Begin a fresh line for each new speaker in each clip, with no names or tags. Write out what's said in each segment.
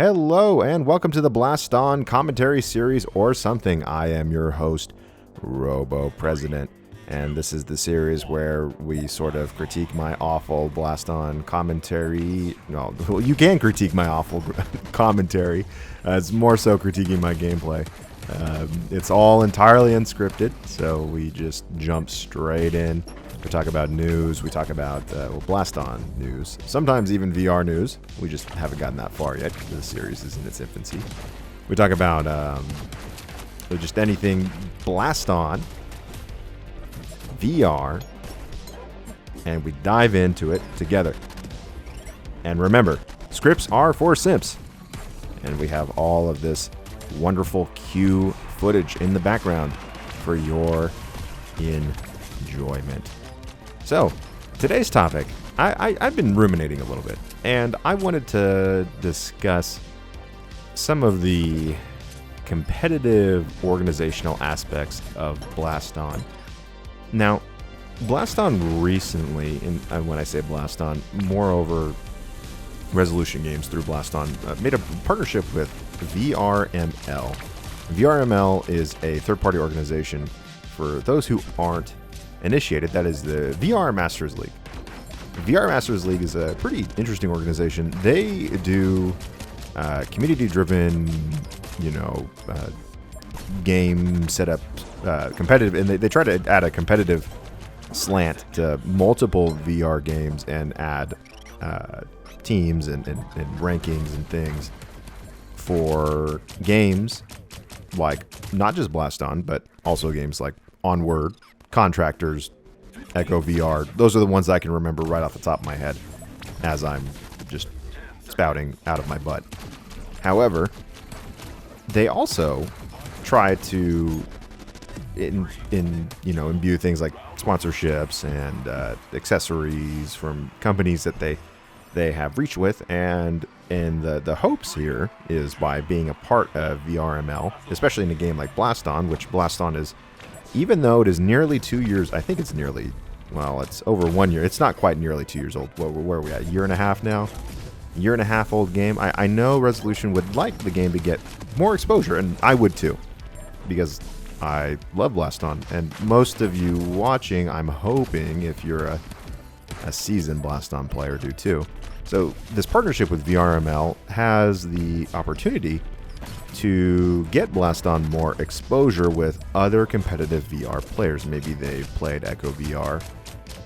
Hello and welcome to the Blaston commentary series or something. I am your host, Robo President, and this is the series where we sort of critique my awful Blaston commentary. No, well, you can critique my awful commentary. It's more so critiquing my gameplay. It's all entirely unscripted, so we just jump straight in. We talk about news, we talk about Blaston news, sometimes even VR news. We just haven't gotten that far yet because the series is in its infancy. We talk about just anything Blaston, VR, and we dive into it together. And remember, scripts are for simps. And we have all of this wonderful Q footage in the background for your enjoyment. So, today's topic, I've been ruminating a little bit, and I wanted to discuss some of the competitive organizational aspects of Blaston. Now, Blaston recently, and when I say Blaston, moreover, Resolution Games through Blaston, made a partnership with VRML. VRML is a third-party organization for those who aren't initiated. That is the VR Masters League. VR Masters League is a pretty interesting organization. They do community-driven, game setup, competitive, and they try to add a competitive slant to multiple VR games and add teams and rankings and things for games like not just Blaston, but also games like Onward, Contractors, Echo VR. Those are the ones I can remember right off the top of my head as I'm just spouting out of my butt. However, they also try to imbue things like sponsorships and accessories from companies that they have reached with, and the hopes here is by being a part of VRML, especially in a game like Blaston, which Blaston is, even though it is nearly 2 years, I think it's nearly, it's over 1 year. It's not quite nearly 2 years old. Where are we at? A year and a half now? A year and a half old game. I know Resolution would like the game to get more exposure, and I would too, because I love Blaston. And most of you watching, I'm hoping, if you're a seasoned Blaston player, do too. So this partnership with VRML has the opportunity to get Blaston more exposure with other competitive VR players. Maybe they've played Echo VR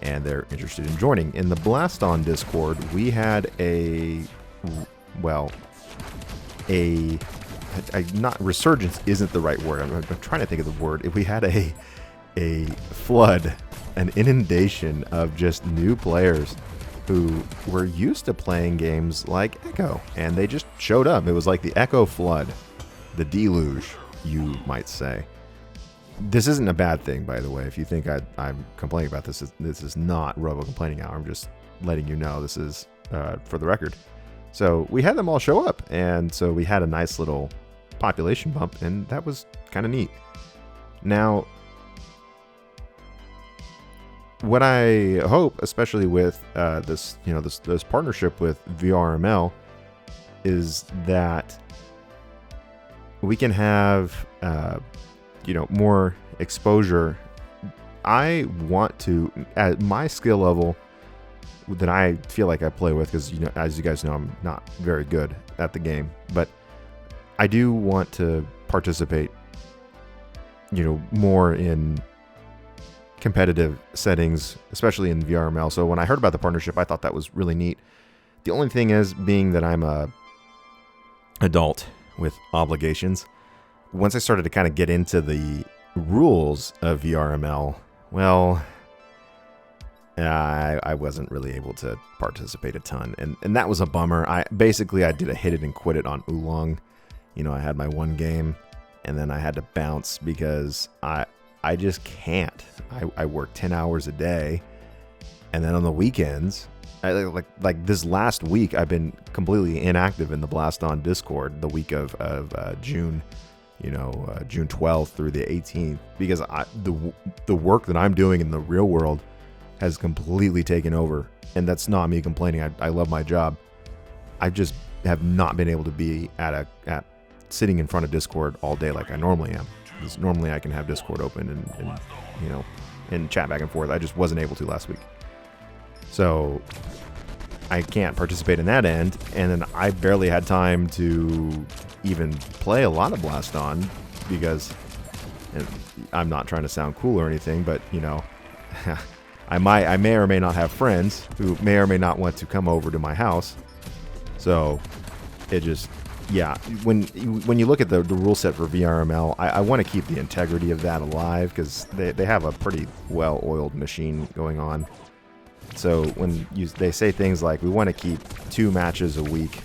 and they're interested in joining. In the Blaston Discord, we had not resurgence isn't the right word. I'm trying to think of the word. We had a flood, an inundation of just new players who were used to playing games like Echo, and they just showed up. It was like the Echo flood, the deluge, you might say. This isn't a bad thing, by the way. If you think I'm complaining about this is not Robo complaining hour. I'm just letting you know this is for the record. So we had them all show up, and so we had a nice little population bump, and that was kind of neat. Now, what I hope, especially with this partnership with VRML, is that we can have more exposure. I want to, at my skill level that I feel like I play with, because as you guys know, I'm not very good at the game, but I do want to participate more in competitive settings, especially in VRML. So when I heard about the partnership, I thought that was really neat. The only thing is, being that I'm a adult with obligations, once I started to kind of get into the rules of VRML, I wasn't really able to participate a ton, and that was a bummer. I did a hit it and quit it on Oolong. I had my one game, and then I had to bounce because I just can't. I work 10 hours a day, and then on the weekends, like this last week, I've been completely inactive in the Blaston Discord the week of June, June 12th through the 18th, because the work that I'm doing in the real world has completely taken over, and that's not me complaining. I love my job. I've just have not been able to be at sitting in front of Discord all day like I normally am. Because normally I can have Discord open and you know, and chat back and forth. I just wasn't able to last week. So I can't participate in that end, and then I barely had time to even play a lot of Blaston because, and I'm not trying to sound cool or anything, but you know, I may or may not have friends who may or may not want to come over to my house. So it just, yeah, when you look at the rule set for VRML, I want to keep the integrity of that alive because they have a pretty well-oiled machine going on. So when they say things like, we want to keep 2 matches a week,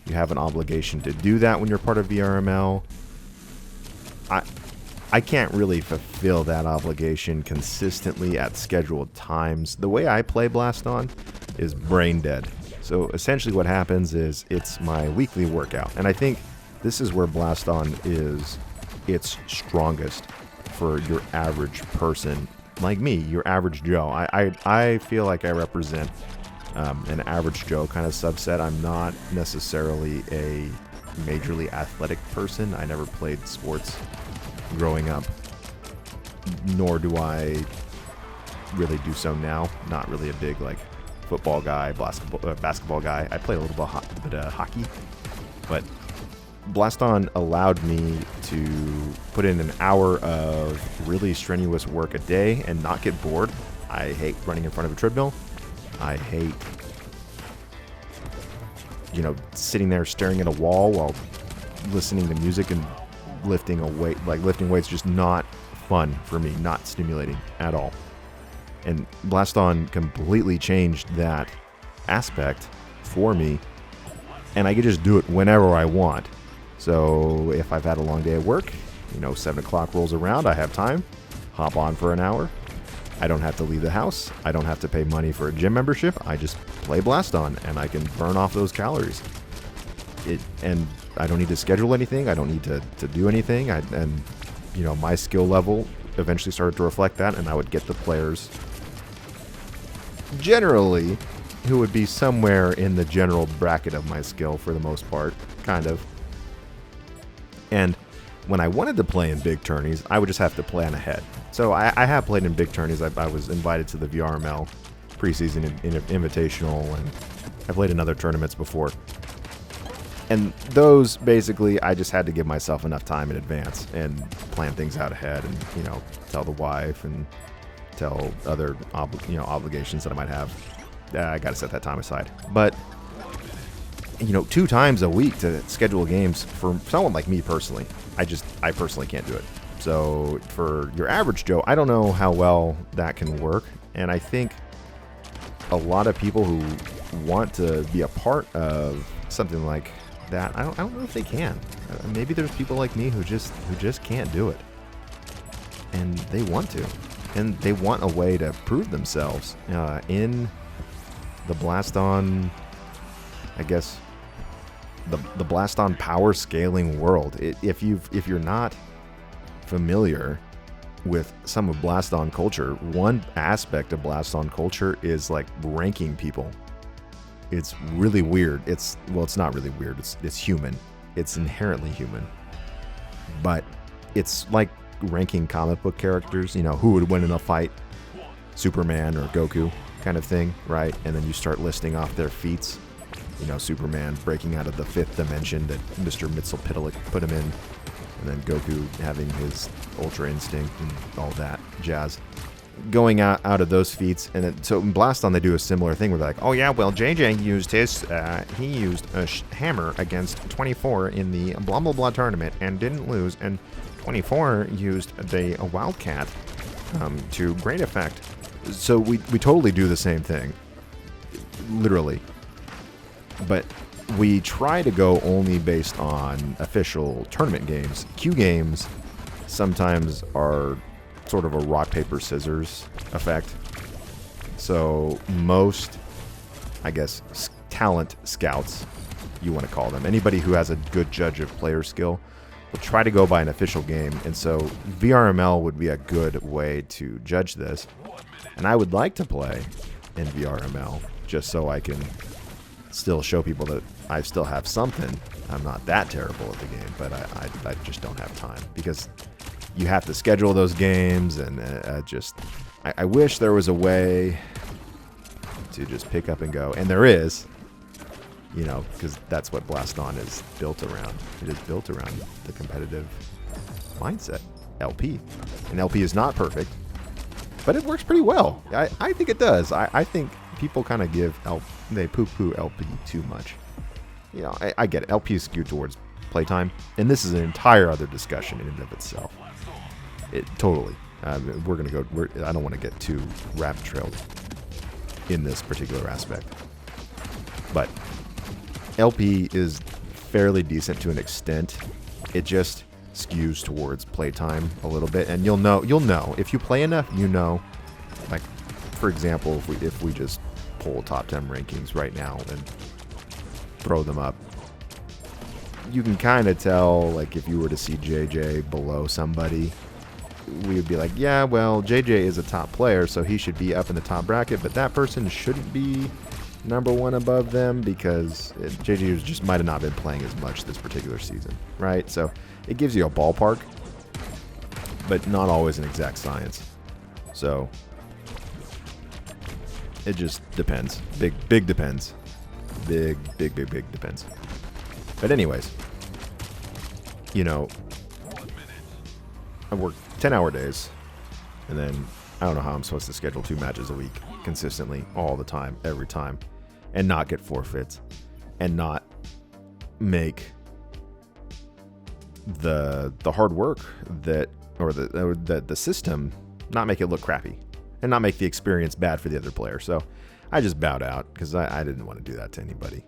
you have an obligation to do that when you're part of VRML. I can't really fulfill that obligation consistently at scheduled times. The way I play Blaston is brain dead. So essentially what happens is it's my weekly workout. And I think this is where Blaston is its strongest for your average person like me, your average Joe. I feel like I represent an average Joe kind of subset. I'm not necessarily a majorly athletic person. I never played sports growing up, nor do I really do so now. Not really a big like football guy, basketball guy. I played a little bit of hockey, but Blaston allowed me to put in an hour of really strenuous work a day and not get bored. I hate running in front of a treadmill. I hate, you know, sitting there staring at a wall while listening to music and lifting a weight. Like lifting weights, just not fun for me, not stimulating at all. And Blaston completely changed that aspect for me, and I could just do it whenever I want. So if I've had a long day at work, you know, 7 o'clock rolls around, I have time, hop on for an hour. I don't have to leave the house. I don't have to pay money for a gym membership. I just play Blaston, and I can burn off those calories. And I don't need to schedule anything. I don't need to do anything. And, you know, my skill level eventually started to reflect that, and I would get the players generally who would be somewhere in the general bracket of my skill for the most part, kind of. And when I wanted to play in big tourneys, I would just have to plan ahead. So I have played in big tourneys. I was invited to the VRML preseason invitational, and I played in other tournaments before. And those, basically, I just had to give myself enough time in advance and plan things out ahead and, you know, tell the wife and tell other obligations that I might have. I got to set that time aside. But, you know, 2 times a week to schedule games for someone like me personally, I personally can't do it. So for your average Joe, I don't know how well that can work. And I think a lot of people who want to be a part of something like that, I don't know if they can. Maybe there's people like me who just can't do it, and they want to, and they want a way to prove themselves in the Blaston, I guess, the Blaston power scaling world. If you're not familiar with some of Blaston culture, one aspect of Blaston culture is like ranking people. It's really weird. It's not really weird. It's human. It's inherently human. But it's like ranking comic book characters, you know, who would win in a fight, Superman or Goku kind of thing, right? And then you start listing off their feats. You know, Superman breaking out of the 5th dimension that Mr. Mxyzptlk put him in, and then Goku having his Ultra Instinct and all that jazz. Going out of those feats, and then, so in Blaston they do a similar thing where they're like, oh yeah, well JJ used he used a hammer against 24 in the blah blah blah tournament and didn't lose, and 24 used a Wildcat to great effect. So we totally do the same thing, literally, but we try to go only based on official tournament games. Q games sometimes are sort of a rock, paper, scissors effect. So most, I guess, talent scouts, you want to call them, anybody who has a good judge of player skill, will try to go by an official game. And so VRML would be a good way to judge this. And I would like to play in VRML just so I can still show people that I still have something. I'm not that terrible at the game, but I just don't have time because you have to schedule those games, and I wish there was a way to just pick up and go, and there is, you know, because that's what Blaston is built around. It is built around the competitive mindset, LP. And LP is not perfect, but it works pretty well. I think it does. I think people kind of they poo-poo LP too much. You know, I get it. LP is skewed towards playtime, and this is an entire other discussion in and of itself. It totally. We're gonna go. I don't want to get too rabbit trailed in this particular aspect, but LP is fairly decent to an extent. It just skews towards playtime a little bit, and you'll know if you play enough. You know, like for example, if we just pull top 10 rankings right now and throw them up, you can kind of tell, like if you were to see JJ below somebody, we would be like, yeah, well, JJ is a top player, so he should be up in the top bracket, but that person shouldn't be number one above them because JJ just might have not been playing as much this particular season, right? So it gives you a ballpark, but not always an exact science. So it just depends. Big depends. Big depends. But anyways, you know, I work 10-hour days, and then I don't know how I'm supposed to schedule 2 matches a week consistently all the time, every time, and not get forfeits, and not make the hard work that, or the system, not make it look crappy, and not make the experience bad for the other player. So I just bowed out because I didn't want to do that to anybody.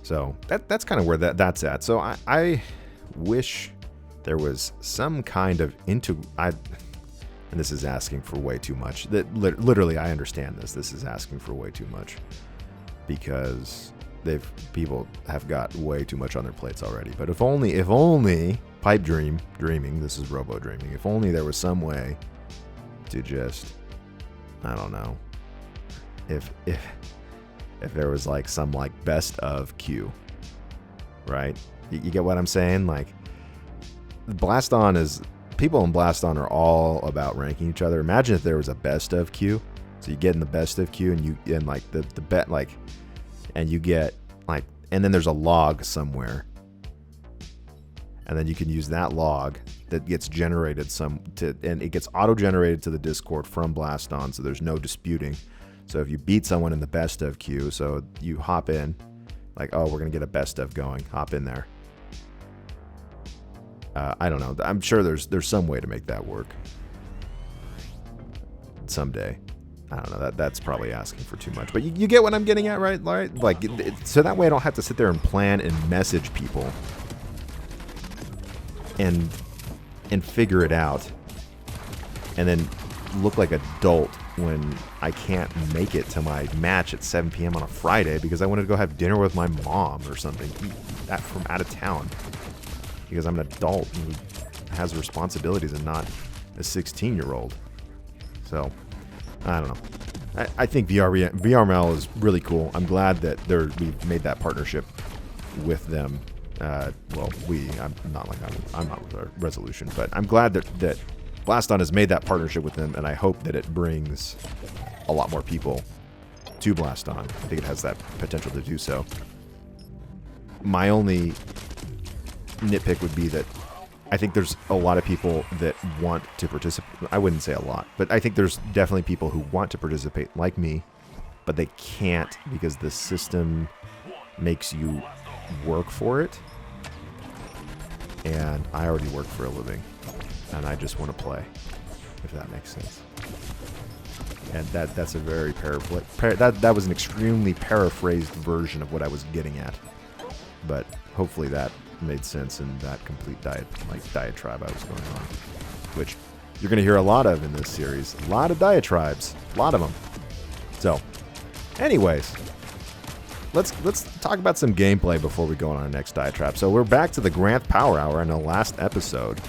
So that's kind of where that's at. So I wish there was some kind of and this is asking for way too much. That literally, I understand this. This is asking for way too much because people have got way too much on their plates already. But if only pipe dreaming. This is robo dreaming. If only there was some way to just, I don't know, if there was like some like best of queue, right? You get what I'm saying? Like, Blaston is, people in Blaston are all about ranking each other. Imagine if there was a best of queue. So you get in the best of queue, and like the bet, like, and you get like, and then there's a log somewhere, and then you can use that log that gets generated and it gets auto generated to the Discord from Blaston, so there's no disputing. So if you beat someone in the best of queue, so you hop in, like, oh, we're gonna get a best of going, hop in there. I don't know. I'm sure there's some way to make that work someday. I don't know. That's probably asking for too much. But you get what I'm getting at, right? Like, so that way I don't have to sit there and plan and message people and figure it out and then look like a dolt when I can't make it to my match at 7 p.m. on a Friday because I wanted to go have dinner with my mom or something from out of town. Because I'm an adult who has responsibilities and not a 16-year-old. So, I don't know. I think VRML is really cool. I'm glad that we've made that partnership with them. I'm not with our resolution, but I'm glad that Blaston has made that partnership with them, and I hope that it brings a lot more people to Blaston. I think it has that potential to do so. My only nitpick would be that I think there's a lot of people that want to participate. I wouldn't say a lot, but I think there's definitely people who want to participate like me, but they can't because the system makes you work for it. And I already work for a living, and I just want to play, if that makes sense. And that's a very that was an extremely paraphrased version of what I was getting at, but hopefully that made sense in that complete diatribe I was going on, which you're going to hear a lot of in this series. A lot of diatribes, a lot of them. So, anyways, let's talk about some gameplay before we go on our next diatribe. So we're back to the Granth Power Hour. In the last episode,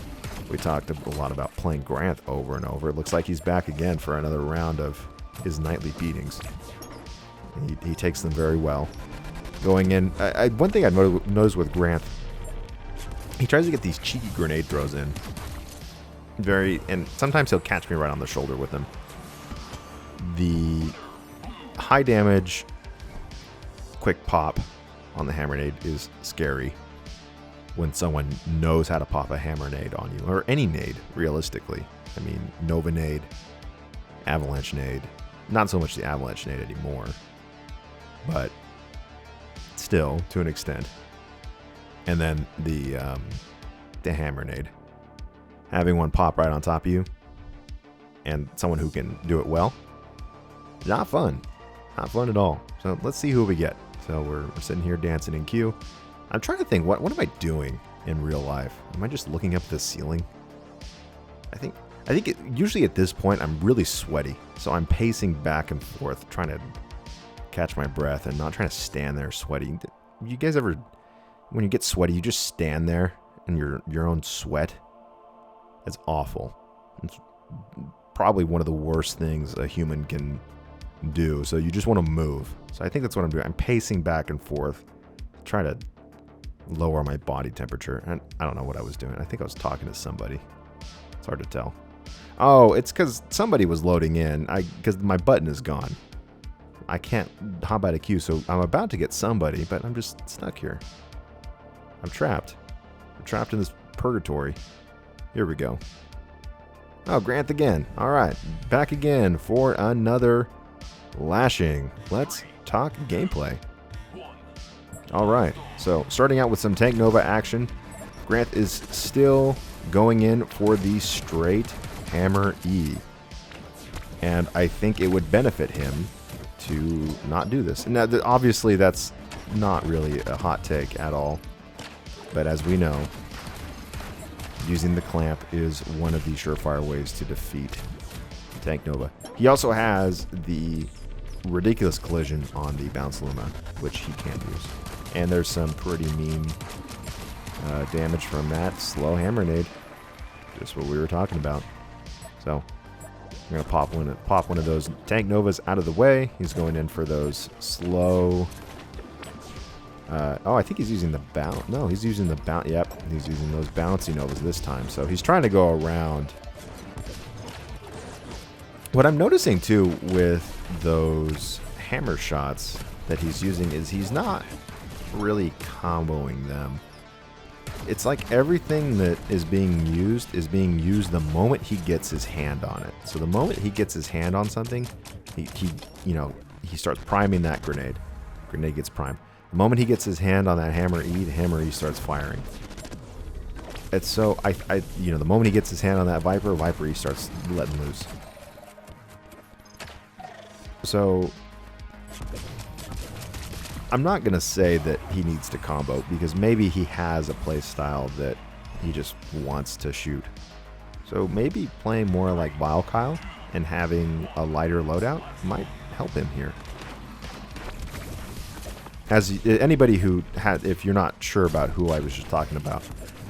we talked a lot about playing Granth over and over. It looks like he's back again for another round of his nightly beatings. He takes them very well. Going in. One thing I noticed with Grant, he tries to get these cheeky grenade throws in. And sometimes he'll catch me right on the shoulder with them. The high damage, quick pop on the hammer nade is scary when someone knows how to pop a hammer nade on you, or any nade, realistically. I mean, Nova nade, avalanche nade, not so much the avalanche nade anymore, but still to an extent. And then the hammer nade, having one pop right on top of you, and someone who can do it well, not fun. Not fun at all. So let's see who we get. So we're sitting here dancing in queue. I'm trying to think, what am I doing in real life? Am I just looking up at the ceiling? I think usually at this point I'm really sweaty. So I'm pacing back and forth, trying to catch my breath and not trying to stand there sweaty. You guys ever, when you get sweaty, you just stand there in your own sweat? It's awful. It's probably one of the worst things a human can do. So you just want to move. So I think that's what I'm doing. I'm pacing back and forth, trying to lower my body temperature. And I don't know what I was doing. I think I was talking to somebody. It's hard to tell. Oh, it's because somebody was loading in. Because my button is gone. I can't hop out of queue, so I'm about to get somebody, but I'm just stuck here. I'm trapped. I'm trapped in this purgatory. Here we go. Oh, Grant again. All right, back again for another lashing. Let's talk gameplay. All right, so starting out with some Tank Nova action. Grant is still going in for the straight hammer E. And I think it would benefit him to not do this. Now, obviously, that's not really a hot take at all. But as we know, using the clamp is one of the surefire ways to defeat Tank Nova. He also has the ridiculous collision on the Bounce Luma, which he can't use. And there's some pretty mean damage from that slow hammer nade. Just what we were talking about. So I'm going to pop one of those Tank Novas out of the way. He's going in for those slow... oh, I think he's using the bounce. No, he's using the bounce. Yep, he's using those bouncy Novas this time. So he's trying to go around. What I'm noticing, too, with those hammer shots that he's using is he's not really comboing them. It's like everything that is being used the moment he gets his hand on it. So the moment he gets his hand on something, he starts priming that grenade. Grenade gets primed. The moment he gets his hand on that hammer E, the hammer E starts firing. It's so the moment he gets his hand on that Viper E starts letting loose. So I'm not going to say that he needs to combo, because maybe he has a play style that he just wants to shoot. So maybe playing more like Vile Kyle and having a lighter loadout might help him here. As anybody who had, if you're not sure about who I was just talking about,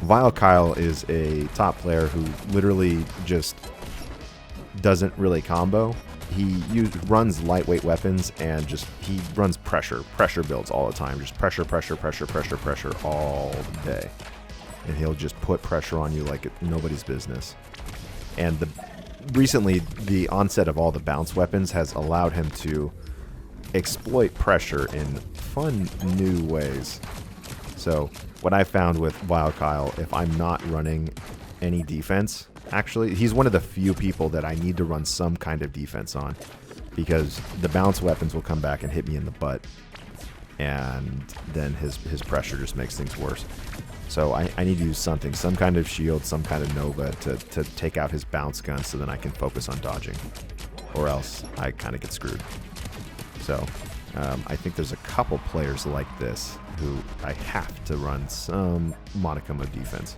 Vile Kyle is a top player who literally just doesn't really combo. He runs lightweight weapons and he runs pressure builds all the time. Just pressure all day. And he'll just put pressure on you like nobody's business. And recently, the onset of all the bounce weapons has allowed him to exploit pressure in fun new ways. So what I found with Vile Kyle, if I'm not running any defense, actually, he's one of the few people that I need to run some kind of defense on, because the bounce weapons will come back and hit me in the butt, and then his pressure just makes things worse. So I need to use something, some kind of shield, some kind of Nova to take out his bounce gun, so then I can focus on dodging, or else I kind of get screwed. So I think there's a couple players like this who I have to run some modicum of defense.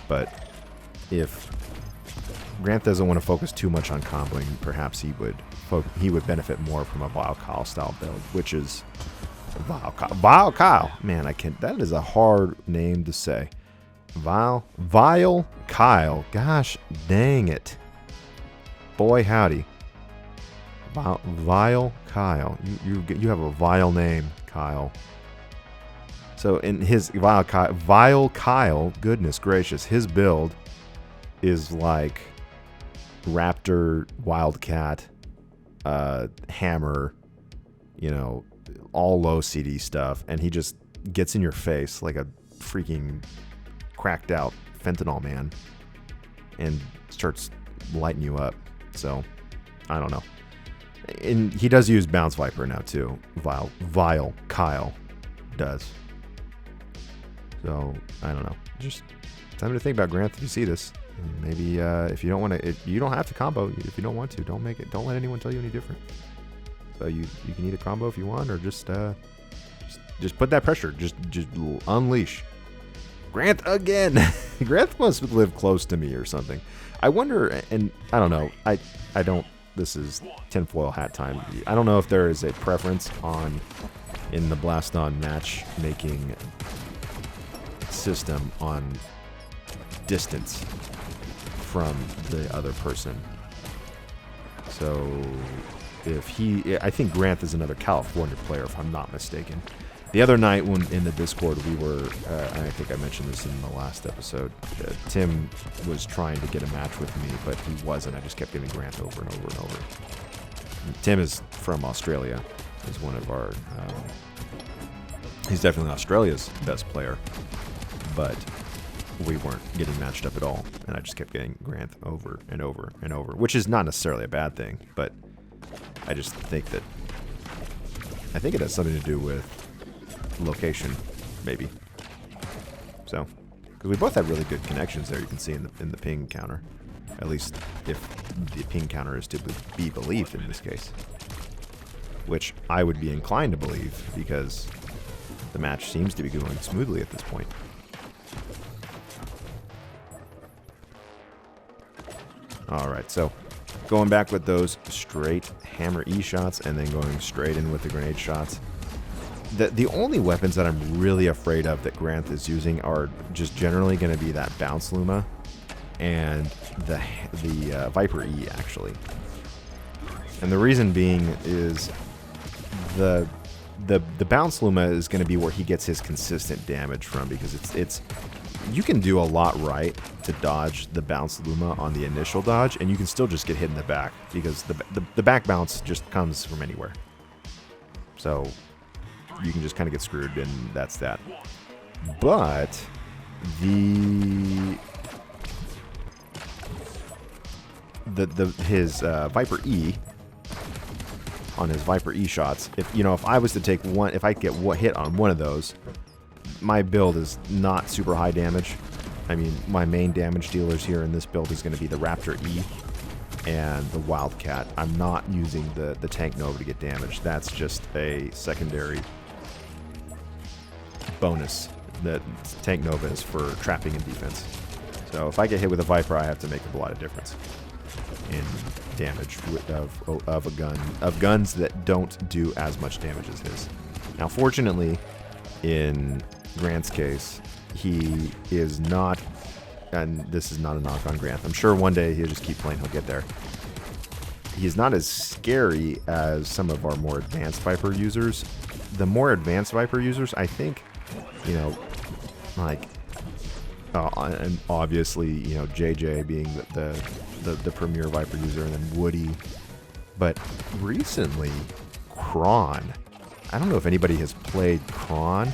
But if Grant doesn't want to focus too much on comboing, perhaps he would benefit more from a Vile Kyle style build, which is Vile Kyle. Man, that is a hard name to say. Vile Kyle. Gosh dang it. Boy howdy. Vile Kyle. You have a vile name, Kyle. So in his Vile Kyle, goodness gracious, his build is like Raptor, Wildcat, Hammer, you know, all low CD stuff, and he just gets in your face like a freaking cracked out fentanyl man and starts lighting you up. So I don't know. And he does use Bounce Viper now too. Vile Kyle does. So I don't know. Just something to think about, Grant. If you see this, maybe if you don't want to, you don't have to combo. If you don't want to, don't make it. Don't let anyone tell you any different. So you can either combo if you want, or just put that pressure. Just unleash. Grant again. Grant must live close to me or something. I wonder, and I don't know. I don't. This is tinfoil hat time. I don't know if there is a preference in the Blaston matchmaking system on distance from the other person. So I think Grant is another California player, if I'm not mistaken. The other night when in the Discord we were, I think I mentioned this in the last episode, Tim was trying to get a match with me, but he wasn't. I just kept giving Grant over and over and over. And Tim is from Australia. He's one of our, he's definitely Australia's best player, but we weren't getting matched up at all. And I just kept getting Grant over and over and over, which is not necessarily a bad thing, but I just think that, I think it has something to do with location, maybe. So, because we both have really good connections there, you can see in the ping counter. At least if the ping counter is to be believed in this case. Which I would be inclined to believe, because the match seems to be going smoothly at this point. Alright, so going back with those straight hammer E shots and then going straight in with the grenade shots. The only weapons that I'm really afraid of that Grant is using are just generally going to be that Bounce Luma and the Viper E, actually. And the reason being is the Bounce Luma is going to be where he gets his consistent damage from, because it's you can do a lot right to dodge the Bounce Luma on the initial dodge, and you can still just get hit in the back, because the back bounce just comes from anywhere. So you can just kind of get screwed, and that's that. But his Viper E, on his Viper E shots, if I was to take one, if I get hit on one of those, my build is not super high damage. I mean, my main damage dealers here in this build is going to be the Raptor E and the Wildcat. I'm not using the Tank Nova to get damage. That's just a secondary bonus. That Tank Nova is for trapping and defense. So if I get hit with a Viper, I have to make a lot of difference in damage of guns that don't do as much damage as his. Now, fortunately, in Grant's case, he is not, and this is not a knock on Grant. I'm sure one day he'll just keep playing, he'll get there. He's not as scary as some of our more advanced Viper users. The more advanced Viper users, I think, like, and obviously, JJ being the premier Viper user, and then Woody. But recently, Kron. I don't know if anybody has played Kron.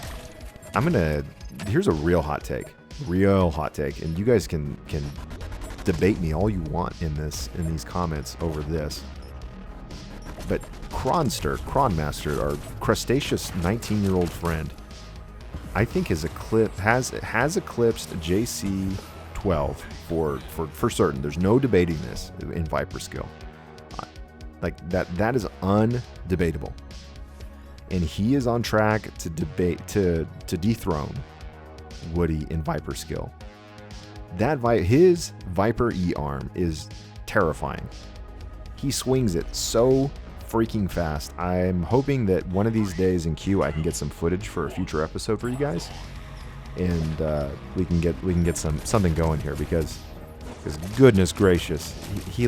Here's a real hot take. And you guys can debate me all you want in these comments over this. But Kronmaster, our crustaceous 19-year-old friend, I think has eclipsed JC12 for certain. There's no debating this in Viper skill. Like that is undebatable. And he is on track to dethrone Woody in Viper skill. His Viper E arm is terrifying. He swings it so freaking fast. I'm hoping that one of these days in queue I can get some footage for a future episode for you guys, and we can get something going here, because goodness gracious, he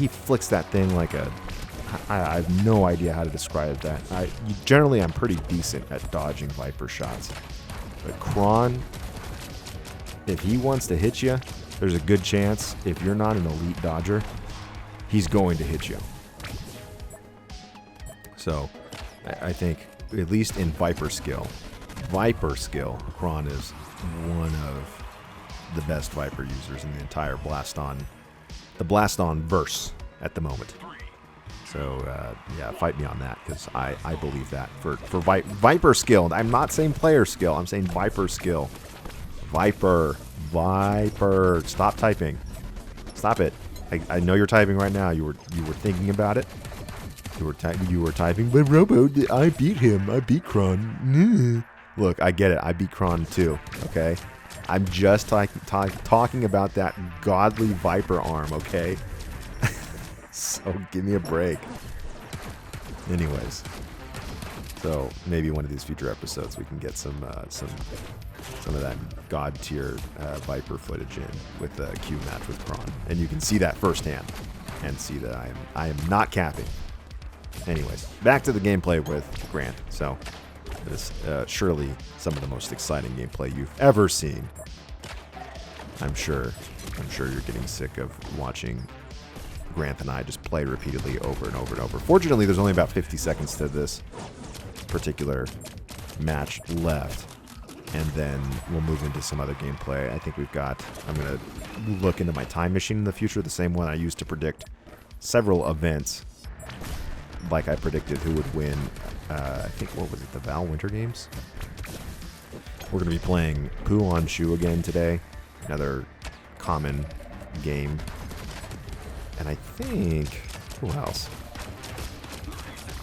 flicks that thing like a I have no idea how to describe that. Generally, I'm pretty decent at dodging Viper shots. But Kron, if he wants to hit you, there's a good chance, if you're not an elite dodger, he's going to hit you. So, I think, at least in Viper skill, Kron is one of the best Viper users in the entire Blaston, the Blaston verse at the moment. So, yeah, fight me on that, because I believe that. For Viper skill, I'm not saying player skill, I'm saying Viper skill. Viper. Stop typing. Stop it. I know you're typing right now. You were thinking about it. You were typing, but Robo, I beat him. I beat Kron. Look, I get it. I beat Kron too, okay? I'm just talking about that godly Viper arm, okay? So give me a break. Anyways, so maybe one of these future episodes we can get some of that god tier Viper footage in with the Q match with Kron, and you can see that firsthand and see that I am not capping. Anyways, back to the gameplay with Grant. So this surely some of the most exciting gameplay you've ever seen. I'm sure you're getting sick of watching Grant and I just play repeatedly over and over and over. Fortunately, there's only about 50 seconds to this particular match left, and then we'll move into some other gameplay. I think I'm going to look into my time machine in the future, the same one I used to predict several events, like I predicted who would win, I think, what was it, the Val Winter Games? We're going to be playing Poo on Shoe again today, another common game. And I think, who else?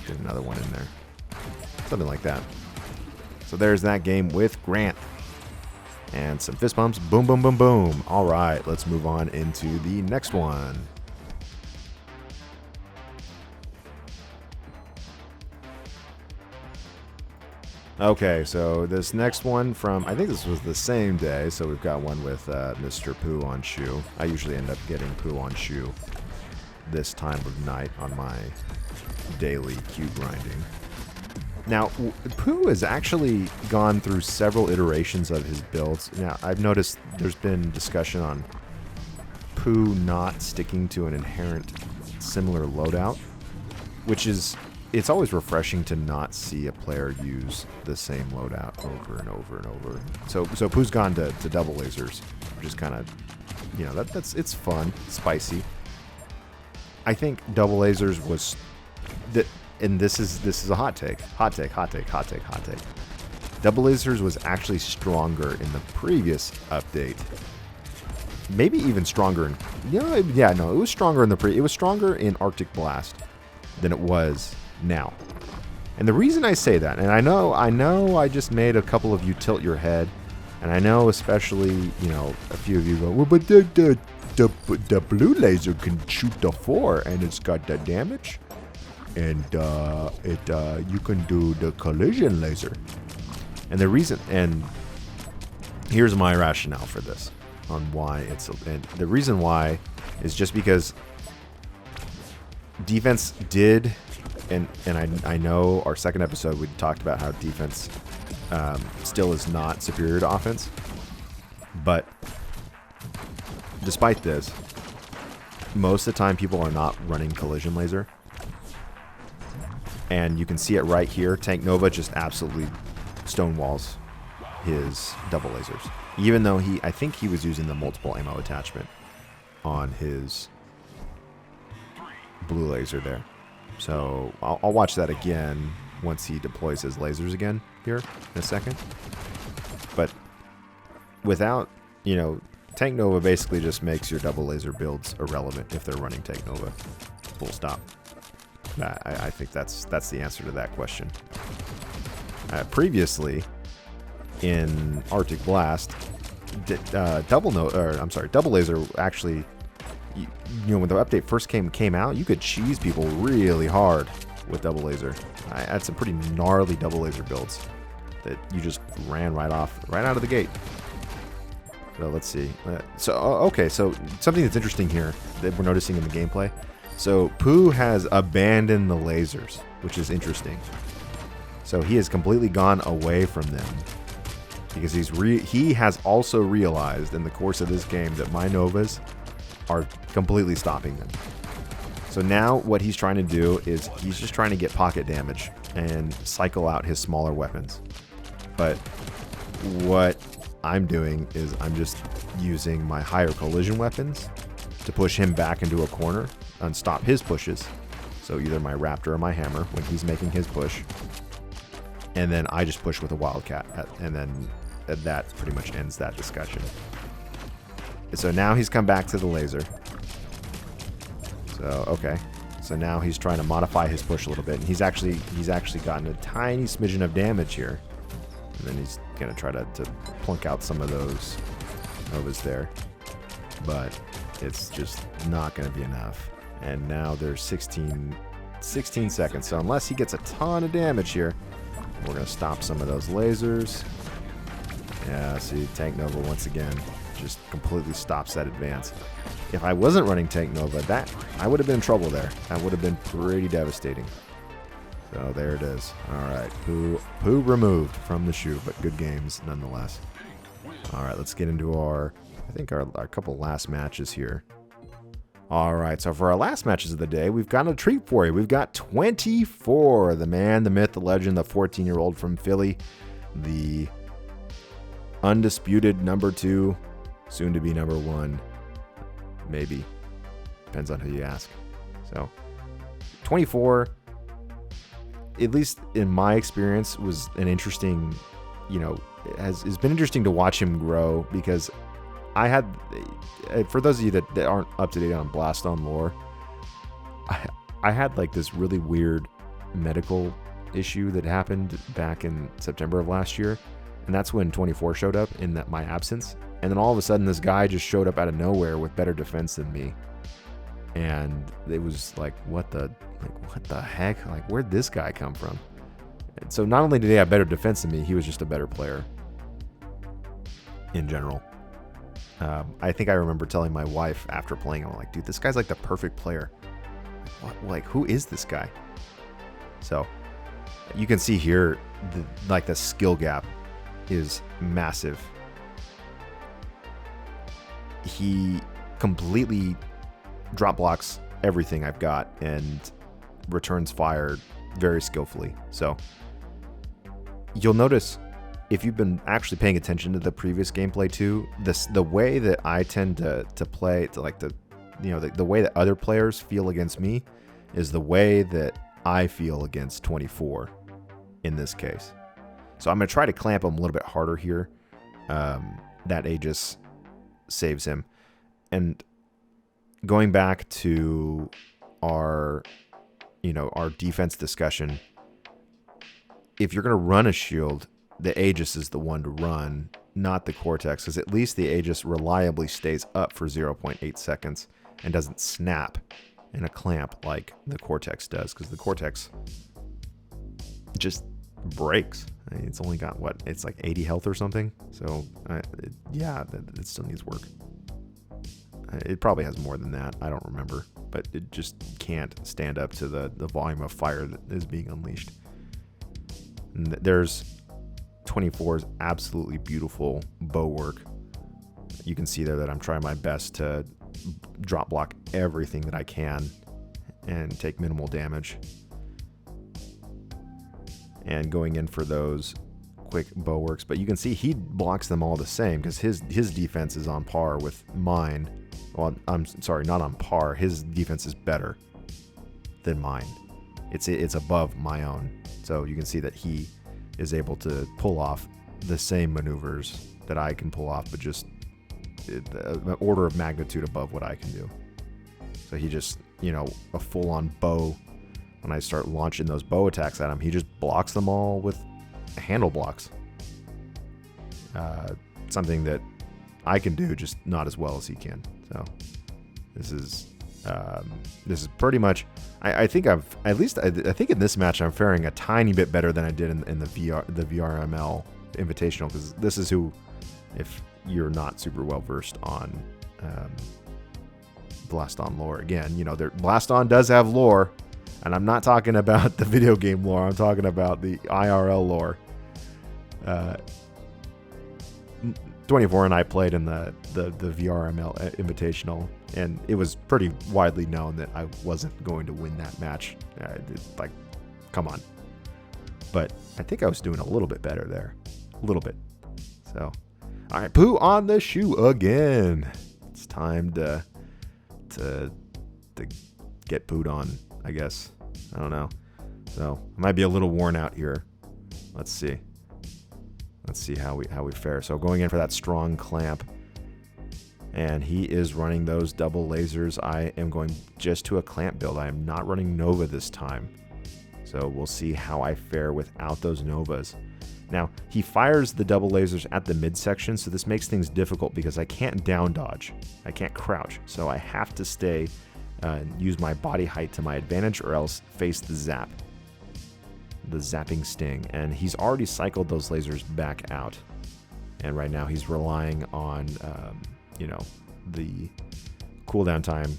Get another one in there. Something like that. So there's that game with Grant. And some fist bumps. Boom, boom, boom, boom. All right, let's move on into the next one. Okay, so this next one from, I think this was the same day. So we've got one with Mr. Poo on Shoe. I usually end up getting Poo on Shoe this time of night on my daily queue grinding. Now, Poo has actually gone through several iterations of his builds. Now, I've noticed there's been discussion on Poo not sticking to an inherent similar loadout, which is, it's always refreshing to not see a player use the same loadout over and over and over. So Poo's gone to double lasers, which is kind of, you know, it's fun, spicy. I think double lasers was that, and this is a hot take. Double lasers was actually stronger in the previous update. Maybe even stronger in, it was stronger in it was stronger in Arctic Blast than it was now. And the reason I say that, and I know I just made a couple of you tilt your head, and I know especially, you know, a few of you go, well, but the blue laser can shoot the 4 and it's got the damage, and you can do the collision laser. And the reason, and here's my rationale for this on why and the reason why is just because defense did, and I know our second episode we talked about how defense still is not superior to offense, but despite this, most of the time people are not running collision laser. And you can see it right here. Tank Nova just absolutely stonewalls his double lasers. Even though I think he was using the multiple ammo attachment on his blue laser there. So I'll watch that again once he deploys his lasers again here in a second. But without, Tank Nova basically just makes your double laser builds irrelevant if they're running Tank Nova. Full stop. I think that's the answer to that question. Previously, in Arctic Blast, double laser actually, when the update first came out, you could cheese people really hard with double laser. I had some pretty gnarly double laser builds that you just ran right out of the gate. So let's see. So something that's interesting here that we're noticing in the gameplay So Pooh has abandoned the lasers, which is interesting. So he has completely gone away from them because he has also realized in the course of this game that my Novas are completely stopping them. So now what he's trying to do is he's just trying to get pocket damage and cycle out his smaller weapons. But what I'm doing is I'm just using my higher collision weapons to push him back into a corner and stop his pushes. So either my Raptor or my Hammer when he's making his push. And then I just push with a Wildcat. And then that pretty much ends that discussion. So now he's come back to the laser. So, okay. So now he's trying to modify his push a little bit. And he's actually gotten a tiny smidgen of damage here. And then he's going to try to plunk out some of those Novas there. But it's just not going to be enough. And now there's 16 seconds. So unless he gets a ton of damage here, we're going to stop some of those lasers. Yeah, see, Tank Nova once again just completely stops that advance. If I wasn't running Tank Nova, I would have been in trouble there. That would have been pretty devastating. So there it is. All right, Pooh removed from the shoe, but good games nonetheless. All right, let's get into our couple last matches here. All right, so for our last matches of the day, we've got a treat for you. We've got 24, the man, the myth, the legend, the 14-year-old from Philly, the undisputed number 2, soon to be number 1, maybe. Depends on who you ask. So 24, at least in my experience, was an interesting, has been interesting to watch him grow because I had, for those of you that aren't up to date on Blaston lore, I had like this really weird medical issue that happened back in September of last year. And that's when 24 showed up in my absence. And then all of a sudden this guy just showed up out of nowhere with better defense than me. And it was like, what the heck? Like, where'd this guy come from? And so not only did he have better defense than me, he was just a better player in general. I think I remember telling my wife after playing, I'm like, dude, this guy's like the perfect player. Like, who is this guy? So you can see here, the skill gap is massive. He completely drop blocks everything I've got and returns fire very skillfully. So you'll notice, if you've been actually paying attention to the previous gameplay too, the way that I tend to play, the way that other players feel against me is the way that I feel against 24 in this case. So I'm going to try to clamp him a little bit harder here. That Aegis saves him. And going back to our defense discussion, if you're going to run a shield, the Aegis is the one to run, not the Cortex, because at least the Aegis reliably stays up for 0.8 seconds and doesn't snap in a clamp like the Cortex does, because the Cortex just breaks. It's only got, it's like 80 health or something. So, it still needs work. It probably has more than that. I don't remember. But it just can't stand up to the volume of fire that is being unleashed. And there's 24's absolutely beautiful bow work. You can see there that I'm trying my best to drop block everything that I can and take minimal damage. And going in for those quick bow works. But you can see he blocks them all the same because his defense is on par with mine. Well, I'm sorry, not on par. His defense is better than mine. It's above my own. So you can see that he is able to pull off the same maneuvers that I can pull off, but just an order of magnitude above what I can do. So he just, a full-on bow. When I start launching those bow attacks at him, he just blocks them all with handle blocks. Something that I can do, just not as well as he can. So this is pretty much. I think I think in this match I'm faring a tiny bit better than I did in the VRML Invitational, because this is who, if you're not super well versed on Blaston lore. Again, you know, Blaston does have lore, and I'm not talking about the video game lore. I'm talking about the IRL lore. 24 and I played in the VRML Invitational, and it was pretty widely known that I wasn't going to win that match. Like, come on. But I think I was doing a little bit better there. A little bit. So, all right, poo on the shoe again. It's time to get pooed on, I guess. I don't know. So, I might be a little worn out here. Let's see. Let's see how we fare. So going in for that strong clamp, and he is running those double lasers. I am going just to a clamp build. I am not running Nova this time. So we'll see how I fare without those Novas. Now, he fires the double lasers at the midsection, so this makes things difficult because I can't down dodge. I can't crouch. So I have to stay and use my body height to my advantage, or else face the zap. The zapping sting, and he's already cycled those lasers back out, and right now he's relying on you know, the cooldown time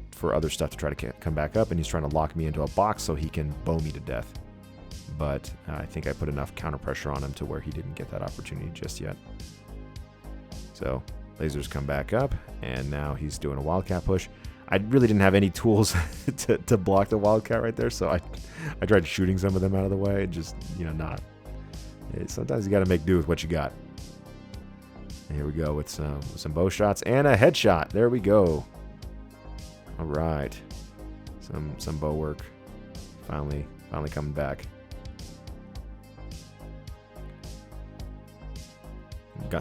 for other stuff to try to come back up, and he's trying to lock me into a box so he can bow me to death. But I think I put enough counter pressure on him to where he didn't get that opportunity just yet. So lasers come back up, and now he's doing a wildcat push. I really didn't have any tools to block the wildcat right there, so I tried shooting some of them out of the way, and just, you know, not. Sometimes you got to make do with what you got. And here we go with some bow shots and a headshot. There we go. All right, some bow work. Finally coming back.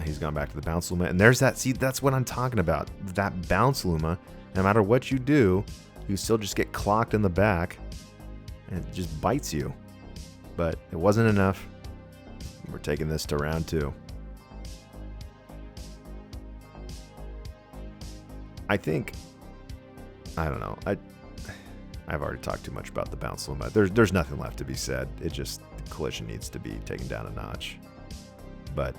He's gone back to the bounce Luma, and there's that. See, that's what I'm talking about. That bounce Luma. No matter what you do, you still just get clocked in the back, and it just bites you. But it wasn't enough. We're taking this to round 2. I think, I don't know. I've already talked too much about the bounce Luma. There's nothing left to be said. It just, the collision needs to be taken down a notch. But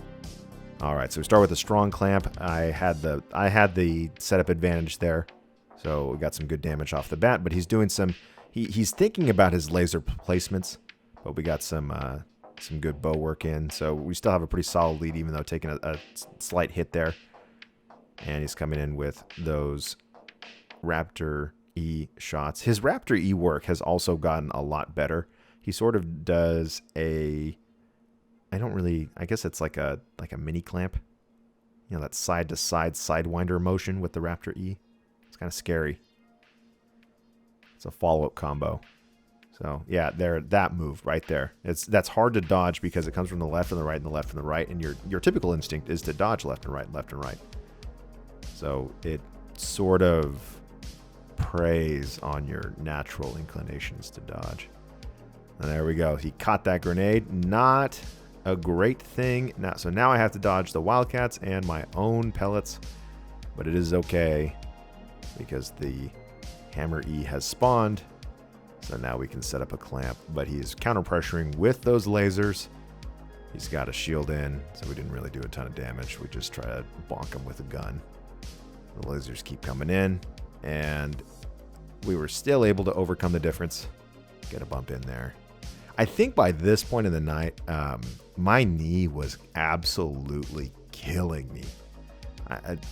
all right, so we start with a strong clamp. I had the setup advantage there. So we got some good damage off the bat, but he's doing some. He's thinking about his laser placements, but we got some good bow work in. So we still have a pretty solid lead, even though taking a slight hit there. And he's coming in with those Raptor E shots. His Raptor E work has also gotten a lot better. He sort of does a. I guess it's like a mini clamp. You know, that side to side sidewinder motion with the Raptor E. It's kind of scary. It's a follow-up combo. So yeah, that move right there. That's hard to dodge because it comes from the left and the right and the left and the right, and your typical instinct is to dodge left and right, left and right. So it sort of preys on your natural inclinations to dodge. And there we go. He caught that grenade. Not a great thing. So now I have to dodge the wildcats and my own pellets, but it is okay because the Hammer E has spawned. So now we can set up a clamp, but he's counter pressuring with those lasers. He's got a shield in, so we didn't really do a ton of damage. We just try to bonk him with a gun. The lasers keep coming in, and we were still able to overcome the difference. Get a bump in there. I think by this point in the night, my knee was absolutely killing me.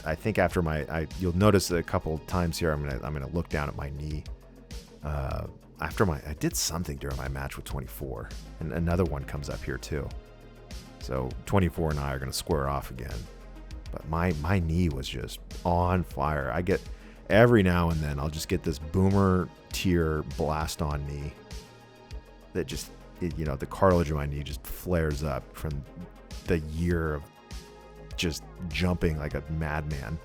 I think after you'll notice a couple times here, I'm gonna look down at my knee. I did something during my match with 24, and another one comes up here too. So 24 and I are gonna square off again. But my knee was just on fire. I get every now and then I'll just get this boomer tier blast on knee that just, you know, the cartilage of my knee just flares up from the year of just jumping like a madman.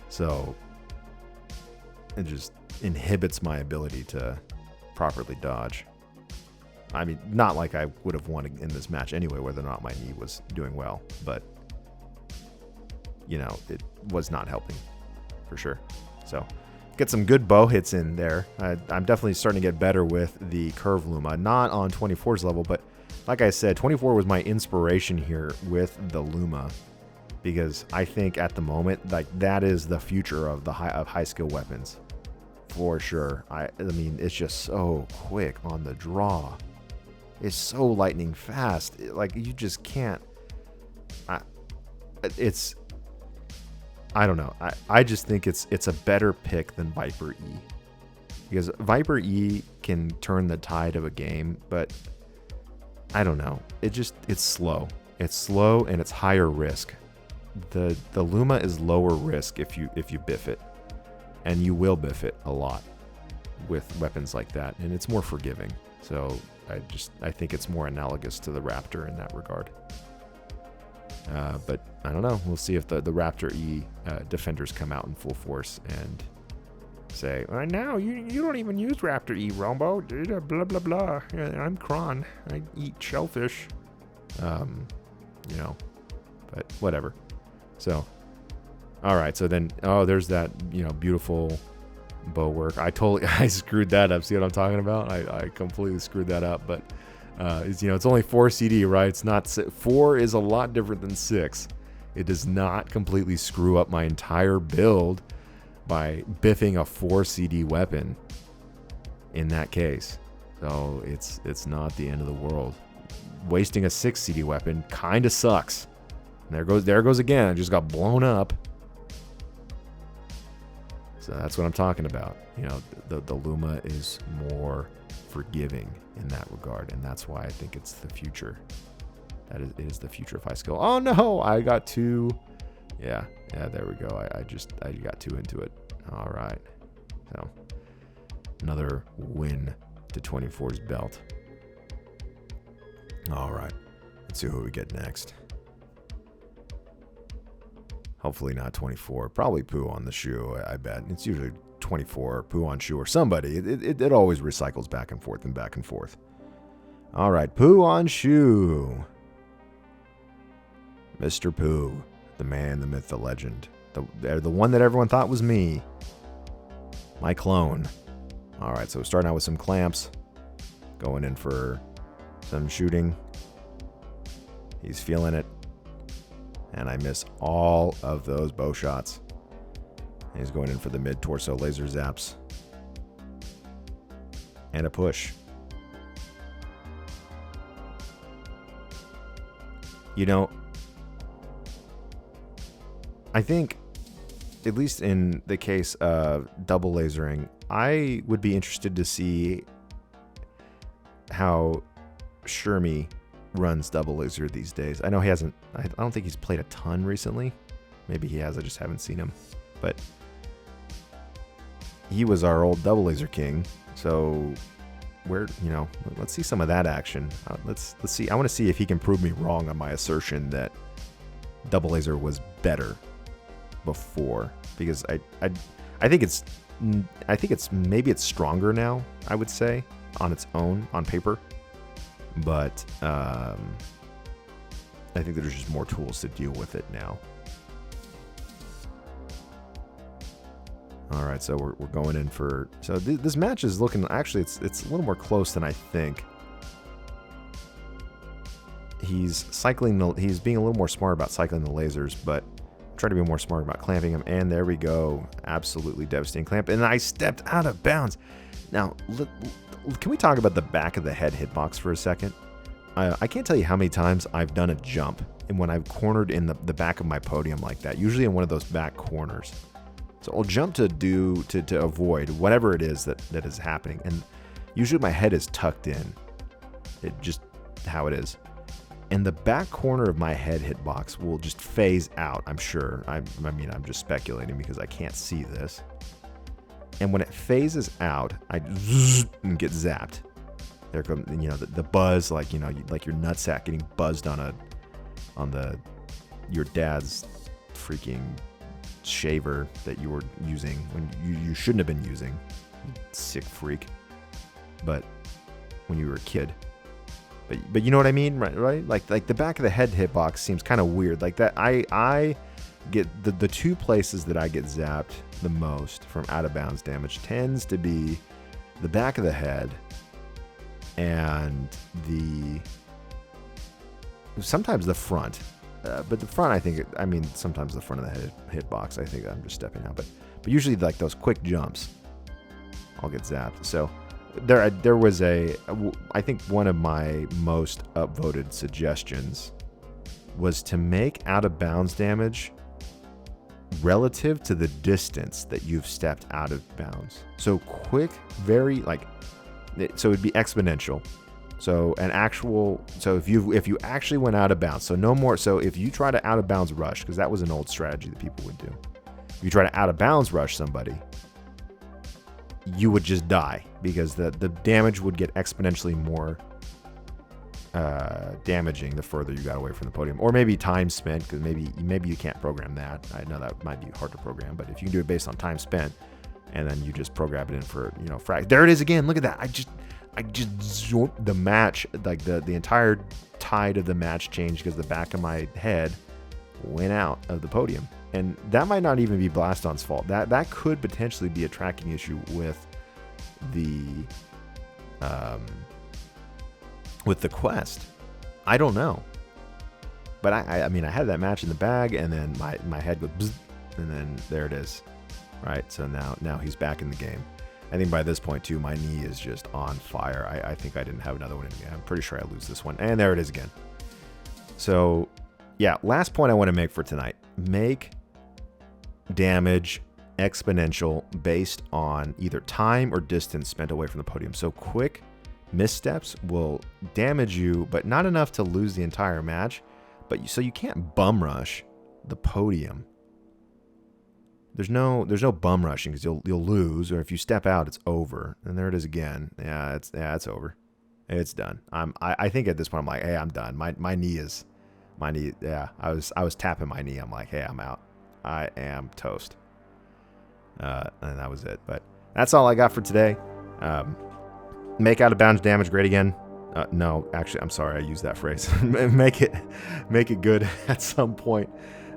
So it just inhibits my ability to properly dodge. I mean, not like I would have won in this match anyway, whether or not my knee was doing well, but you know, it was not helping for sure. So get some good bow hits in there. I'm definitely starting to get better with the curve Luma, not on 24's level, but like I said, 24 was my inspiration here with the Luma. because I think at the moment, like, that is the future of the high skill weapons, for sure. I mean, it's just so quick on the draw. It's so lightning fast. Like, you just can't. I don't know. I just think it's a better pick than Viper E, because Viper E can turn the tide of a game, but I don't know. It's slow. It's slow and it's higher risk. The Luma is lower risk if you biff it, and you will biff it a lot with weapons like that, and it's more forgiving. So I think it's more analogous to the Raptor in that regard. But I don't know. We'll see if the Raptor E defenders come out in full force and say, now you don't even use Raptor E, Rombo. Blah, blah, blah. I'm Kron. I eat shellfish. But whatever. So, all right. So then, there's that, beautiful bow work. I screwed that up. See what I'm talking about? I completely screwed that up. But, it's only 4 CD, right? It's not 4 is a lot different than 6. It does not completely screw up my entire build by biffing a 4 CD weapon in that case. So it's not the end of the world. Wasting a 6 CD weapon kind of sucks. There goes again. I just got blown up. So that's what I'm talking about. The Luma is more forgiving in that regard, and that's why I think it's the future. It is the future of high skill. Oh no, I got 2. Yeah, there we go. I got 2 into it. All right. So another win to 24's belt. All right. Let's see who we get next. Hopefully not 24. Probably Poo on the shoe, I bet. It's usually 24, Poo on shoe, or somebody. It always recycles back and forth and back and forth. All right, Poo on shoe. Mr. Poo, the man, the myth, the legend. The one that everyone thought was me. My clone. All right, so starting out with some clamps. Going in for some shooting. He's feeling it. And I miss all of those bow shots. He's going in for the mid-torso laser zaps. And a push. I think, at least in the case of double lasering, I would be interested to see how Shermie runs double laser these days. I know he hasn't. I don't think he's played a ton recently. Maybe he has. I just haven't seen him. But he was our old double laser king. So let's see some of that action. Let's see. I want to see if he can prove me wrong on my assertion that double laser was better before, because I think it's maybe it's stronger now, I would say, on its own on paper. But I think there's just more tools to deal with it now. All right, so we're going in for... So this match is looking... Actually, it's a little more close than I think. He's being a little more smart about cycling the lasers, but trying to be more smart about clamping them. And there we go. Absolutely devastating clamp. And I stepped out of bounds. Now, can we talk about the back of the head hitbox for a second? I can't tell you how many times I've done a jump, and when I've cornered in the back of my podium like that, usually in one of those back corners. So I'll jump to avoid whatever it is that is happening, and usually my head is tucked in. It just how it is. And the back corner of my head hitbox will just phase out, I'm sure. I mean, I'm just speculating because I can't see this. And when it phases out, I and get zapped. There comes, the buzz, like your nutsack getting buzzed on your dad's freaking shaver that you were using when you shouldn't have been using, you sick freak. But when you were a kid. But you know what I mean, right? Like the back of the head hitbox seems kind of weird. Like that, I get the two places that I get zapped the most from out of bounds damage tends to be the back of the head and sometimes the front. But the front, I think, I mean, sometimes the front of the hitbox, I think I'm just stepping out. But usually, like those quick jumps, I'll get zapped. So there was I think one of my most upvoted suggestions was to make out of bounds damage relative to the distance that you've stepped out of bounds. So quick, so it'd be exponential. So if you actually went out of bounds, so no more. So if you try to out of bounds rush, because that was an old strategy that people would do. If you try to out of bounds rush somebody, you would just die because the damage would get exponentially more damaging the further you got away from the podium, or maybe time spent, because maybe you can't program that. I know that might be hard to program, but if you can do it based on time spent, and then you just program it in for there it is again. Look at that! I just zorped the match, like the entire tide of the match changed because the back of my head went out of the podium, and that might not even be Blaston's fault. That could potentially be a tracking issue with the quest. I don't know, but I mean I had that match in the bag, and then my head goes bzz, and then there it is, right? So now he's back in the game. I think by this point too, my knee is just on fire. I think I didn't have another one in me. I'm pretty sure I lose this one, and there it is again. So yeah, last point I want to make for tonight: make damage exponential based on either time or distance spent away from the podium. So quick missteps will damage you, but not enough to lose the entire match. So you can't bum rush the podium. There's no bum rushing, because you'll lose, or if you step out, it's over. And there it is again. Yeah, it's over. It's done. I think at this point I'm like, hey, I'm done. My knee. Yeah, I was tapping my knee. I'm like, hey, I'm out. I am toast. And that was it. But that's all I got for today. Make out of bounds damage great again. No, actually, I'm sorry, I used that phrase. make it good at some point.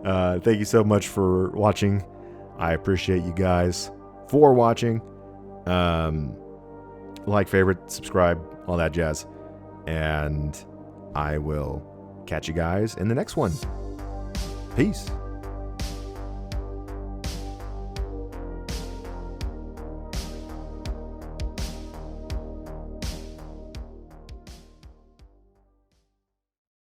Thank you so much for watching. I appreciate you guys for watching. Like, favorite, subscribe, all that jazz. And I will catch you guys in the next one. Peace.